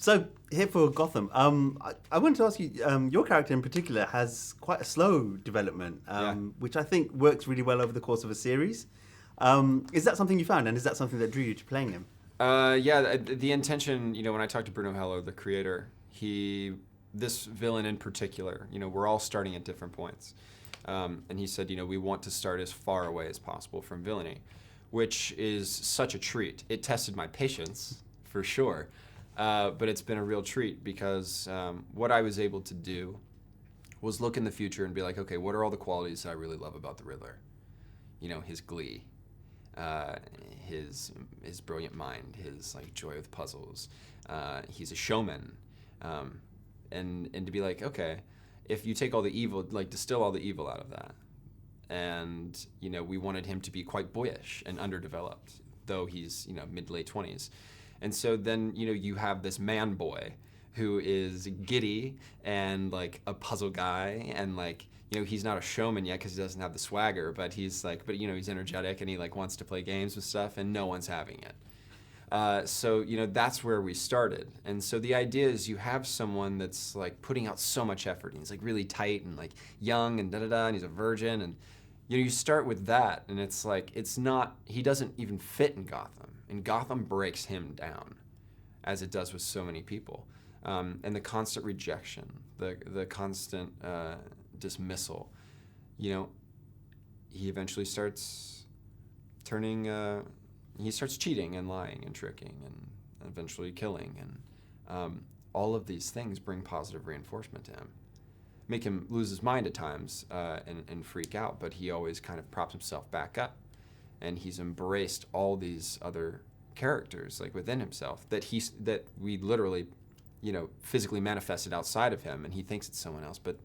So here for Gotham, I wanted to ask you, your character in particular has quite a slow development, which I think works really well over the course of a series. Is that something you found, and is that something that drew you to playing him? The intention, when I talked to Bruno Heller, the creator, this villain in particular, we're all starting at different points. And he said, we want to start as far away as possible from villainy, which is such a treat. It tested my patience, for sure. But it's been a real treat because what I was able to do was look in the future and be like, okay, what are all the qualities that I really love about the Riddler? His glee, his brilliant mind, his joy with puzzles. He's a showman, and to be like, okay, if you take all the evil, distill all the evil out of that, and we wanted him to be quite boyish and underdeveloped, though he's mid to late 20s. And so then, you have this man boy who is giddy and a puzzle guy, and he's not a showman yet because he doesn't have the swagger, but he's he's energetic and he wants to play games with stuff, and no one's having it. So that's where we started. And so the idea is you have someone that's putting out so much effort, and he's really tight and young and and he's a virgin, and you start with that, and it's he doesn't even fit in Gotham. And Gotham breaks him down, as it does with so many people. And the constant rejection, the constant dismissal, he eventually starts he starts cheating and lying and tricking and eventually killing. And all of these things bring positive reinforcement to him. Make him lose his mind at times and freak out, but he always kind of props himself back up. And he's embraced all these other characters within himself that we literally, physically manifested outside of him, and he thinks it's someone else, but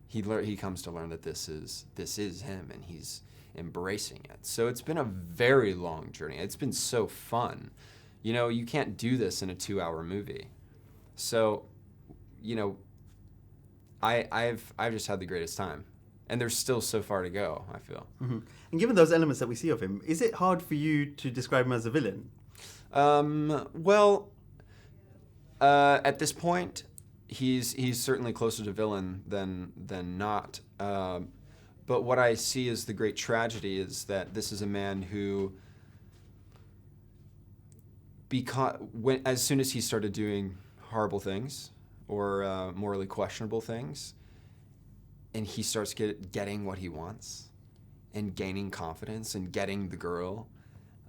he comes to learn that this is him, and he's embracing it. So it's been a very long journey. It's been so fun. You can't do this in a 2-hour movie. So, I've just had the greatest time. And there's still so far to go, I feel. Mm-hmm. And given those elements that we see of him, is it hard for you to describe him as a villain? At this point, he's certainly closer to villain than not. But what I see as the great tragedy is that this is a man who, as soon as he started doing horrible things or morally questionable things, and he starts getting what he wants and gaining confidence and getting the girl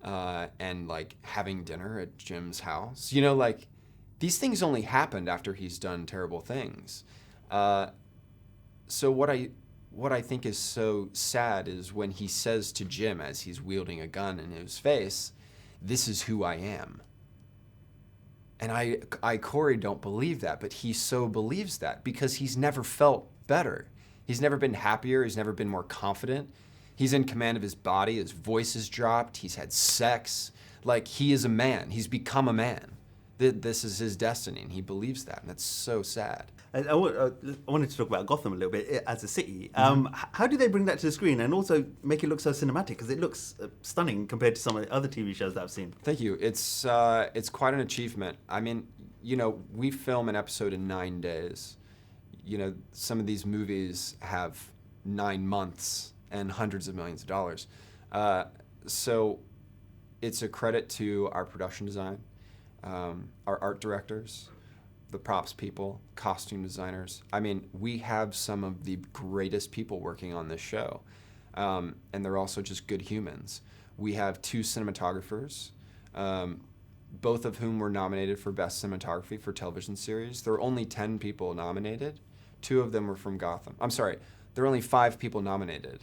and having dinner at Jim's house. These things only happened after he's done terrible things. So what I think is so sad is when he says to Jim as he's wielding a gun in his face, "This is who I am." And I Cory, don't believe that, but he so believes that because he's never felt better. He's never been happier. He's never been more confident. He's in command of his body. His voice has dropped. He's had sex. He is a man. He's become a man. This is his destiny, and he believes that, and that's so sad. I wanted to talk about Gotham a little bit as a city. How do they bring that to the screen and also make it look so cinematic? Because it looks stunning compared to some of the other TV shows that I've seen. Thank you. It's quite an achievement. I mean, we film an episode in 9 days. Some of these movies have 9 months and hundreds of millions of dollars. So it's a credit to our production design, our art directors, the props people, costume designers. I mean, we have some of the greatest people working on this show, and they're also just good humans. We have 2 cinematographers, both of whom were nominated for Best Cinematography for television series. There are only 10 people nominated. 2 of them were from Gotham. I'm sorry, there are only 5 people nominated.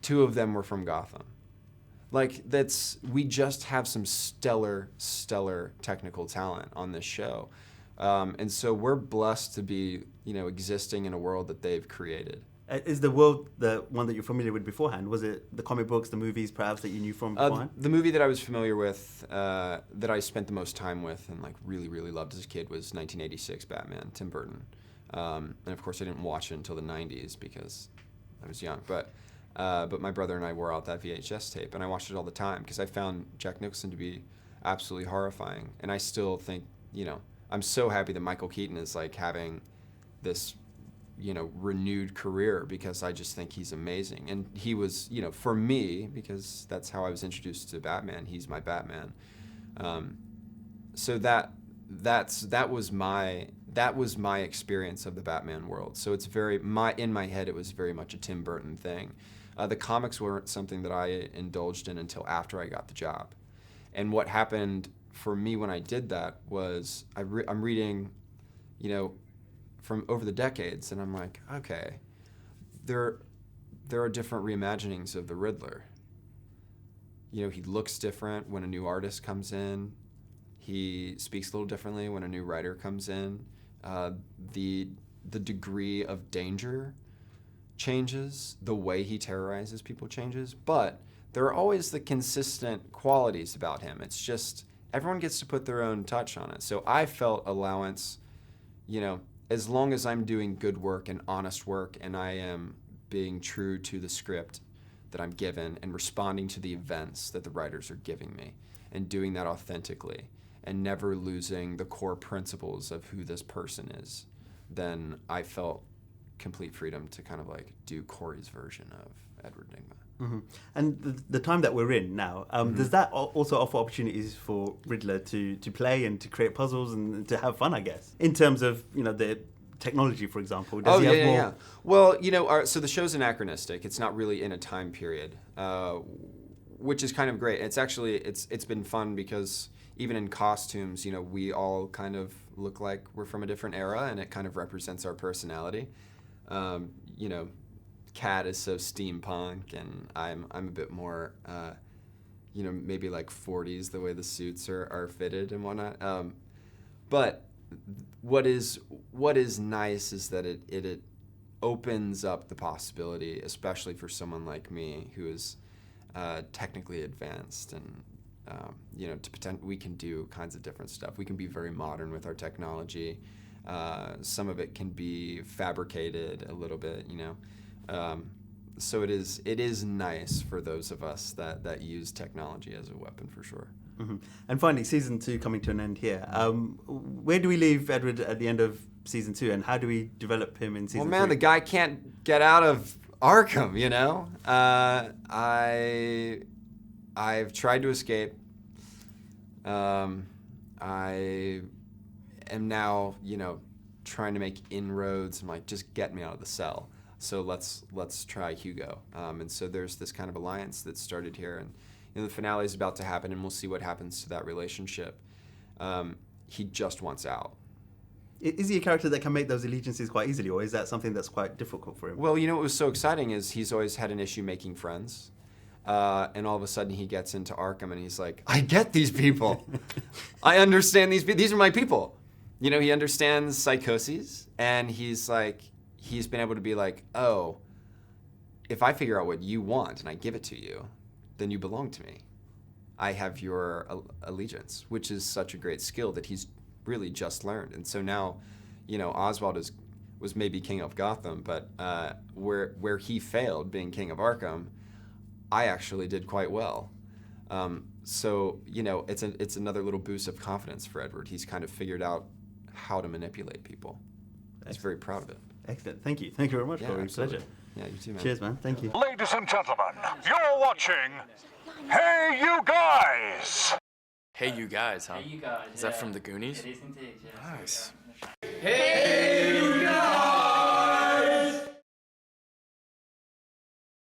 2 of them were from Gotham. We just have some stellar technical talent on this show. And so we're blessed to be, existing in a world that they've created. Is the world the one that you're familiar with beforehand? Was it the comic books, the movies, perhaps, that you knew from beforehand? The movie that I was familiar with, that I spent the most time with and really loved as a kid was 1986 Batman, Tim Burton. And of course I didn't watch it until the 90s because I was young. But my brother and I wore out that VHS tape, and I watched it all the time because I found Jack Nicholson to be absolutely horrifying. And I still think, I'm so happy that Michael Keaton is like having this, renewed career, because I just think he's amazing. And he was, for me, because that's how I was introduced to Batman. He's my Batman. So that was my experience of the Batman world. So it's in my head, it was very much a Tim Burton thing. The comics weren't something that I indulged in until after I got the job. And what happened for me when I did that was I'm reading, from over the decades, and I'm like, okay, there are different reimaginings of the Riddler. He looks different when a new artist comes in. He speaks a little differently when a new writer comes in. The degree of danger changes. The way he terrorizes people changes. But there are always the consistent qualities about him. It's just everyone gets to put their own touch on it. So I felt allowance, as long as I'm doing good work and honest work, and I am being true to the script that I'm given and responding to the events that the writers are giving me and doing that authentically and never losing the core principles of who this person is, then I felt complete freedom to kind of like do Cory's version of Edward Nygma. Mm-hmm. And the time that we're in now, does that also offer opportunities for Riddler to play and to create puzzles and to have fun, I guess? In terms of, the technology, for example. Does he have more? Yeah. Well, so the show's anachronistic. It's not really in a time period, which is kind of great. It's actually, it's been fun because even in costumes, we all kind of look like we're from a different era, and it kind of represents our personality. Cat is so steampunk, and I'm a bit more, maybe like 40s, the way the suits are fitted and whatnot. But what is nice is that it opens up the possibility, especially for someone like me who is technically advanced, and to pretend we can do kinds of different stuff. We can be very modern with our technology. Some of it can be fabricated a little bit, So it is nice for those of us that use technology as a weapon, for sure. Mm-hmm. And finally, season 2 coming to an end here. Where do we leave Edward at the end of season 2, and how do we develop him in season 3? Well, man, the guy can't get out of Arkham, I've tried to escape. I am now, trying to make inroads and like just get me out of the cell. So let's try Hugo. And so there's this kind of alliance that started here, and the finale is about to happen, and we'll see what happens to that relationship. He just wants out. Is he a character that can make those allegiances quite easily, or is that something that's quite difficult for him? Well, what was so exciting is he's always had an issue making friends. And all of a sudden he gets into Arkham and he's like, I get these people. I understand these people. These are my people. He understands psychoses, and he's been able to be like, oh, if I figure out what you want and I give it to you, then you belong to me. I have your allegiance, which is such a great skill that he's really just learned. And so now, Oswald was maybe king of Gotham, but where he failed being king of Arkham, I actually did quite well. So it's another little boost of confidence for Edward. He's kind of figured out how to manipulate people. He's very proud of it. Excellent. Thank you very much, Cory. Pleasure. Yeah, you too, man. Cheers, man. Thank you. Ladies and gentlemen, you're watching Hey You Guys! Hey, you guys, huh? Hey, you guys. Is that from the Goonies? It is indeed, yes. Nice.